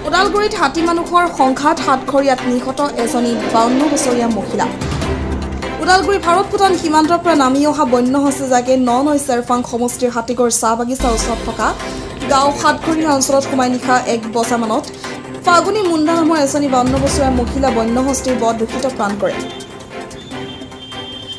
ওদালগুৰিত হাতী মানুহৰ সংঘাত হাতখৰিয়াত নিহত এজনী 52 বছৰীয়া মহিলা। ওদালগুৰি ভাৰত ভূটান সীমান্তৰ পৰা নামি অহা বন্য হস্তীজাকে ননৈ চেৰফাং সমষ্টিৰ হাতীগড় চাহ বাগিচাৰ ওচৰত থকা গাঁও সাতঘৰীয়া অঞ্চলত সোমাই নিশা 1 বজামানত ফাগুনী মুণ্ডা নামৰ এজনী 52 বছৰীয়া মহিলা বন্য হস্তীৰ বধ দূষিত প্ৰাণ কৰে।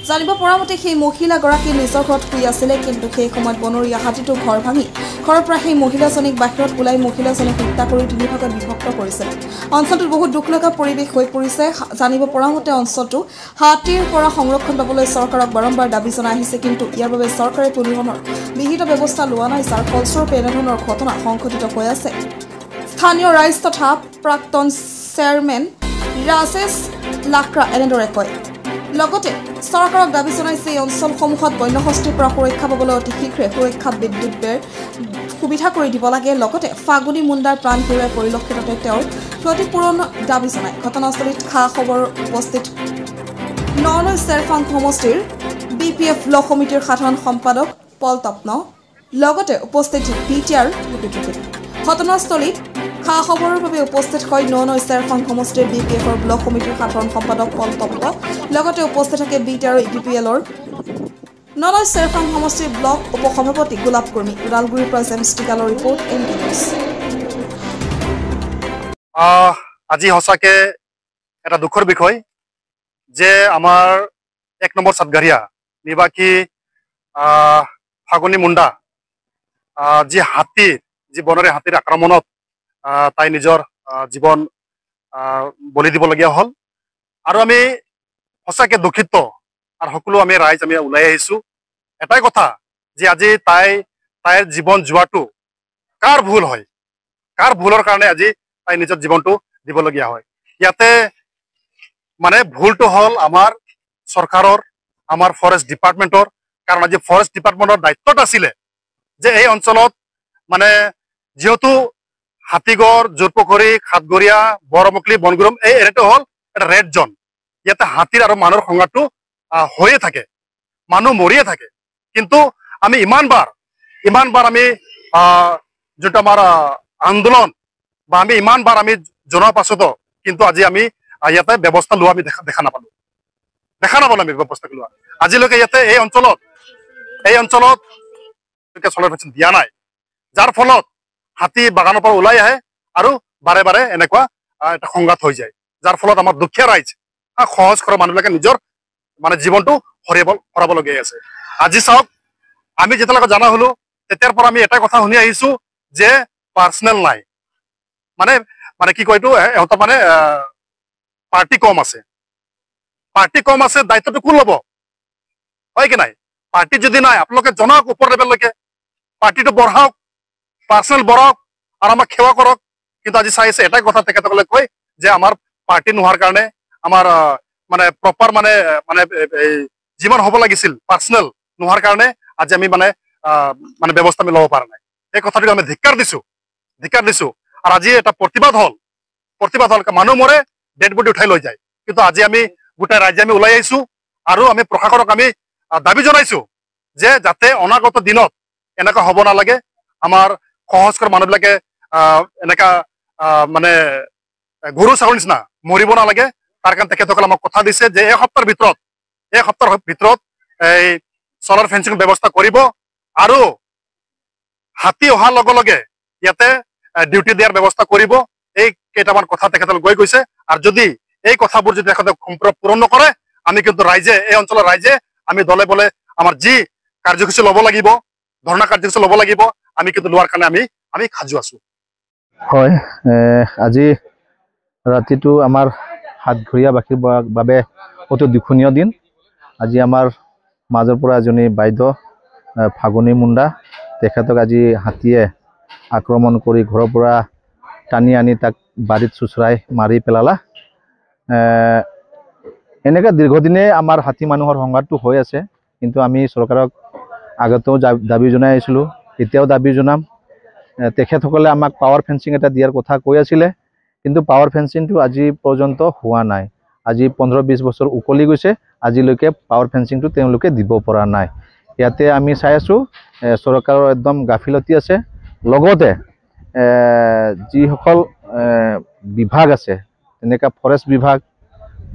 জানিব পৰা মতে সেই মহিলাগৰাকী নিজৰ ঘৰত শুই আছিলে, কিন্তু সেই সময়ত বনৰীয়া হাতীটো ঘৰ ভাঙি ঘৰৰ পৰা সেই মহিলাজনীক বাহিৰত ওলাই মহিলাজনীক হত্যা কৰি 3 ভাগত বিভক্ত কৰিছিল। অঞ্চলটোত বহুত দুখ লগা পৰিৱেশ হৈ পৰিছে। জানিব পৰা মতে অঞ্চলটো হাতীৰ পৰা সংৰক্ষণ পাবলৈ চৰকাৰক বাৰম্বাৰ দাবী জনাই আহিছে, কিন্তু ইয়াৰ বাবে চৰকাৰে কোনো ধৰণৰ বিহিত ব্যৱস্থা লোৱা নাই, যাৰ ফলস্বৰূপে এনেধৰণৰ ঘটনা সংঘটিত হৈ আছে। স্থানীয় ৰাইজ তথা প্ৰাক্তন চেয়াৰমেন ৰাজেশ লাকৰা এনেদৰে কয়। লগতে চৰকাৰক দাবী জনাইছে এই অঞ্চলসমূহত বন্য হস্তীৰ পৰা সুৰক্ষা পাবলৈ অতি শীঘ্ৰে সুৰক্ষা বিদ্যুৎ বেৰ সুবিধা কৰি দিব লাগে। লগতে ফাগুনী মুণ্ডাৰ প্ৰাণ হেৰুৱাই পৰিলক্ষিততে তেওঁৰ ক্ষতিপূৰণ দাবী জনায়। ঘটনাস্থলীত খা খবৰ উপস্থিত ননৈ চেৰফাং সমষ্টিৰ BPF ব্লক সমিতিৰ সাধাৰণ সম্পাদক পলতপ্ন, লগতে উপস্থিত BTR ঘটনাস্থলীত খা খবৰৰ বাবে উপস্থিত হয় ননৈ চেৰফাং সমষ্টিৰ BPFৰ ব্লক সমিতিৰ সাধাৰণ সম্পাদক পলতপ্ন, লগতে উপস্থিত থাকে BTR BPLৰ ননৈ চেৰফাং সমষ্টিৰ ব্লক উপসভাপতি গোলাপ কৰ্মী। ওদালগুৰিৰ পৰা জেমছ টিকালৰ ৰিপৰ্ট NK নিউজ। আজি সঁচাকে এটা দুখৰ বিষয় যে আমাৰ 1 নম্বৰ সাতগাৰিয়া নিবাসী ফাগুনী মুণ্ডা যি বনৰীয়া হাতীৰ আক্ৰমণত তাই নিজৰ জীৱন বলি দিবলগীয়া হ'ল। আৰু আমি সঁচাকে দুখিত আৰু সকলো আমি ৰাইজ আমি ওলাই আহিছো এটাই কথা যে আজি তাইৰ জীৱন যোৱাটো কাৰ ভুল হয়, কাৰ ভুলৰ কাৰণে আজি তাই নিজৰ জীৱনটো দিবলগীয়া হয়। ইয়াতে মানে ভুলটো হ'ল আমাৰ চৰকাৰৰ, আমাৰ ফৰেষ্ট ডিপাৰ্টমেণ্টৰ, কাৰণ আজি ফৰেষ্ট ডিপাৰ্টমেণ্টৰ দায়িত্বত আছিলে যে এই অঞ্চলত মানে যেহেতু হাতীগড়, জোৰপুখুৰী, সাতগৰীয়া, বৰমুকলি, বনগুৰুম এই এৰিয়াটো হ'ল এটা ৰেড জোন। ইয়াতে হাতীৰ আৰু মানুহৰ সংঘাতটো হৈয়ে থাকে, মানুহ মৰিয়ে থাকে। কিন্তু আমি ইমানবাৰ আমি যোনটো আমাৰ আন্দোলন বা আমি ইমানবাৰ আমি জনোৱাৰ পাছতো কিন্তু আজি আমি ইয়াতে ব্যৱস্থা লোৱা আমি দেখা নাপালো আমি ব্যৱস্থা লোৱা। আজিলৈকে ইয়াতে এই অঞ্চলত চলাৰ ভেকচিন দিয়া নাই, যাৰ ফলত হাতী বাগানৰ পৰা ওলাই আহে আৰু বাৰে বাৰে এনেকুৱা এটা সংঘাত হৈ যায়, যাৰ ফলত আমাৰ দুখীয়া ৰাইজ সহজ সৰল মানুহবিলাকে নিজৰ মানে জীৱনটো হৰাবলগীয়া আছে। আজি চাওক, আমি যেতিয়ালৈকে জনা হলো তেতিয়াৰ পৰা আমি এটাই কথা শুনি আহিছো যে পাৰ্চনেল নাই, মানে কি কয় এইটো ইহঁতৰ মানে পাৰ্টি কম আছে, দায়িত্বটো কোন ল'ব? হয় কি নাই? পাৰ্টি যদি নাই আপোনালোকে জনাওক ওপৰ লেভেললৈকে, পাৰ্টিটো বঢ়াওক, পাৰ্চনেল বঢ়াওক আৰু আমাক সেৱা কৰক। কিন্তু আজি চাই আছে এটাই কথা তেখেতসকলে কয় যে আমাৰ পাৰ্টি নোহোৱাৰ কাৰণে আমাৰ মানে প্ৰপাৰ মানে যিমান হ'ব লাগিছিল পাৰ্চনেল নোহোৱাৰ কাৰণে আজি আমি মানে ব্যৱস্থা আমি ল'ব পৰা নাই। এই কথাটোক আমি ধিক্কাৰ দিছো। আৰু আজি এটা প্ৰতিবাদ হ'ল মানুহ মৰে, ডেড বডি উঠাই লৈ যায়। কিন্তু আজি আমি গোটেই ৰাজ্যে আমি ওলাই আহিছো আৰু আমি প্ৰশাসনক আমি দাবী জনাইছো যে যাতে অনাগত দিনত এনেকুৱা হ'ব নালাগে, আমাৰ সহজ কৰা মানুহবিলাকে এনেকা মানে গৰু ছাগলীৰ নিচিনা মৰিব নালাগে। তাৰ কাৰণে তেখেতসকলে আমাক কথা দিছে যে এই সপ্তাহৰ ভিতৰত এই চলাৰ ফেঞ্চিং ব্যৱস্থা কৰিব আৰু হাতী অহাৰ লগে লগে ইয়াতে ডিউটি দিয়াৰ ব্যৱস্থা কৰিব। এই কেইটামান কথা তেখেতসকলে কৈ গৈছে, আৰু যদি এই কথাবোৰ যদি তেখেতে পূৰণ নকৰে আমি কিন্তু এই অঞ্চলৰ ৰাইজে আমি দলে বলে আমাৰ যি কাৰ্যসূচী ল'ব লাগিব, ধৰ্ণা কাৰ্যসূচী ল'ব লাগিব, আমি কিন্তু লোৱাৰ কাৰণে আমি সাজু আছো। হয়, আজি ৰাতিটো আমাৰ সাতঘৰীয়াবাসীৰ বাবে অতি দুখনীয় দিন। আজি আমাৰ মাজৰ পৰা এজনী বাইদেউ ফাগুনী মুণ্ডা, তেখেতক আজি হাতীয়ে আক্ৰমণ কৰি ঘৰৰ পৰা টানি আনি তাক বাৰীত চুচৰাই মাৰি পেলালা। এনেকৈ দীৰ্ঘদিনে আমাৰ হাতী মানুহৰ সংঘাতটো হৈ আছে, কিন্তু আমি চৰকাৰক আগতেও দাবী জনাই আহিছিলোঁ, এতিয়াও দাবী জনাম। তেখেতসকলে আমাক পাৱাৰ ফেঞ্চিং এটা দিয়াৰ কথা কৈ আছিলে, কিন্তু পাৱাৰ ফেঞ্চিংটো আজি পৰ্যন্ত হোৱা নাই। আজি 15-20 বছৰ উকলি গৈছে, আজিলৈকে পাৱাৰ ফেঞ্চিংটো তেওঁলোকে দিব পৰা নাই। ইয়াতে আমি চাই আছোঁ চৰকাৰৰ একদম গাফিলতি আছে। লগতে যিসকল বিভাগ আছে, তেনেকুৱা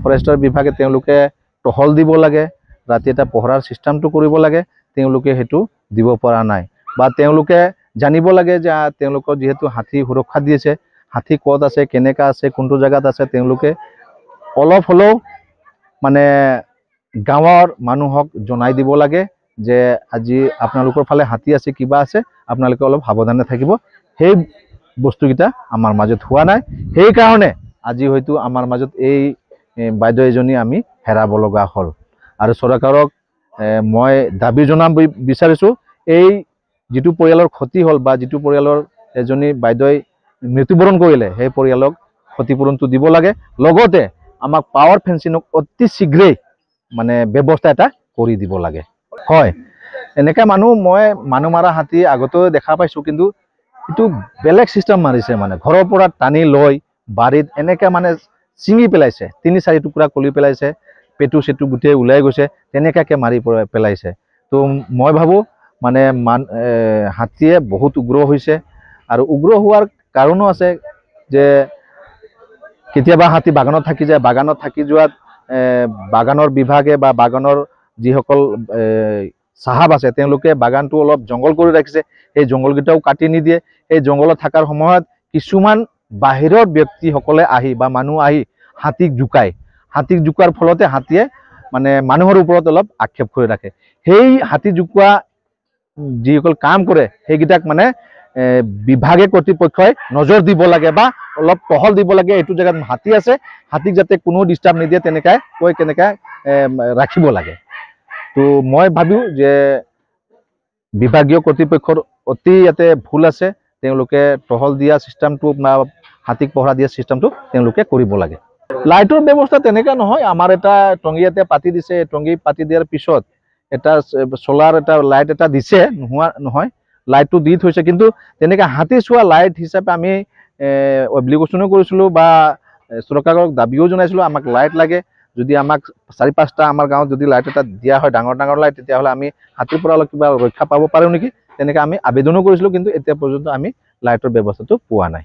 ফৰেষ্টৰ বিভাগে তেওঁলোকে টহল দিব লাগে, ৰাতি এটা পহৰাৰ চিষ্টেমটো কৰিব লাগে, তেওঁলোকে সেইটো দিব পৰা নাই। বা তেওঁলোকে জানিব লাগে যে তেওঁলোকৰ যিহেতু হাতী সুৰক্ষা দিছে, হাতী ক'ত আছে, কেনেকুৱা আছে, কোনটো জেগাত আছে, তেওঁলোকে অলপ হ'লেও মানে গাঁৱৰ মানুহক জনাই দিব লাগে যে আজি আপোনালোকৰ ফালে হাতী আছে, কিবা আছে, আপোনালোকে অলপ সাৱধানে থাকিব। সেই বস্তুকেইটা আমাৰ মাজত হোৱা নাই, সেইকাৰণে আজি হয়তো আমাৰ মাজত এই বাইদেউ এজনী আমি হেৰাব লগা হ'ল। আৰু চৰকাৰক মই দাবী জনাব বিচাৰিছোঁ, এই যিটো পৰিয়ালৰ ক্ষতি হ'ল বা যিটো পৰিয়ালৰ এজনী বাইদেৱে মৃত্যুবৰণ কৰিলে, সেই পৰিয়ালক ক্ষতিপূৰণটো দিব লাগে। লগতে আমাক পাৱাৰ ফেঞ্চিঙক অতি শীঘ্ৰেই মানে ব্যৱস্থা এটা কৰি দিব লাগে। হয়, এনেকৈ মই মানুহ মাৰা হাতী আগতেও দেখা পাইছোঁ, কিন্তু এইটো বেলেগ চিষ্টেম মাৰিছে, মানে ঘৰৰ পৰা টানি লৈ বাৰীত এনেকৈ মানে ছিঙি পেলাইছে, 3-4 টুকুৰা কৰি পেলাইছে, পেটু চেটু গোটেই ওলাই গৈছে, তেনেকুৱাকৈ মাৰি পেলাইছে। তো মই ভাবোঁ মানে হাতীয়ে বহুত উগ্ৰ হৈছে, আৰু উগ্ৰ হোৱাৰ কাৰণো আছে যে কেতিয়াবা হাতী বাগানত থাকি যায়, বাগানত থাকি যোৱাত বাগানৰ বিভাগে বা বাগানৰ যিসকল চাহাব আছে তেওঁলোকে বাগানটো অলপ জংঘল কৰি ৰাখিছে, সেই জংঘলকেইটাও কাটি নিদিয়ে। সেই জংঘলত থকাৰ সময়ত কিছুমান বাহিৰৰ ব্যক্তিসকলে আহি বা মানুহ আহি হাতীক জোকাৰ ফলতে হাতীয়ে মানে মানুহৰ ওপৰত অলপ আক্ষেপ কৰি ৰাখে। সেই হাতী জোকোৱা যিসকল কাম কৰে সেইকেইটাক মানে বিভাগে কৰ্তৃপক্ষই নজৰ দিব লাগে বা অলপ টহল দিব লাগে, এইটো জেগাত হাতী আছে, হাতীক যাতে কোনো ডিষ্টাৰ্ব নিদিয়ে তেনেকৈ কৈ কেনেকৈ ৰাখিব লাগে। তো মই ভাবোঁ যে বিভাগীয় কৰ্তৃপক্ষৰ অতি ইয়াতে ভুল আছে, তেওঁলোকে টহল দিয়া চিষ্টেমটো বা হাতীক পহৰা দিয়া চিষ্টেমটো তেওঁলোকে কৰিব লাগে। লাইটৰ ব্যৱস্থা তেনেকুৱা নহয়, আমাৰ এটা টংগী ইয়াতে পাতি দিছে, টংগী পাতি দিয়াৰ পিছত এটা চলাৰ এটা লাইট এটা দিছে, নোহোৱা নহয়, লাইটটো দি থৈছে, কিন্তু তেনেকৈ হাতী চোৱা লাইট হিচাপে আমি এপ্লিকেশ্যনো কৰিছিলোঁ বা চৰকাৰক দাবীও জনাইছিলোঁ, আমাক লাইট লাগে, যদি আমাক 4-5টা আমাৰ গাঁৱত যদি লাইট এটা দিয়া হয়, ডাঙৰ লাইট, তেতিয়াহ'লে আমি হাতীৰ পৰা অলপ কিবা ৰক্ষা পাব পাৰোঁ নেকি, তেনেকৈ আমি আবেদনো কৰিছিলোঁ, কিন্তু এতিয়া পৰ্যন্ত আমি লাইটৰ ব্যৱস্থাটো পোৱা নাই।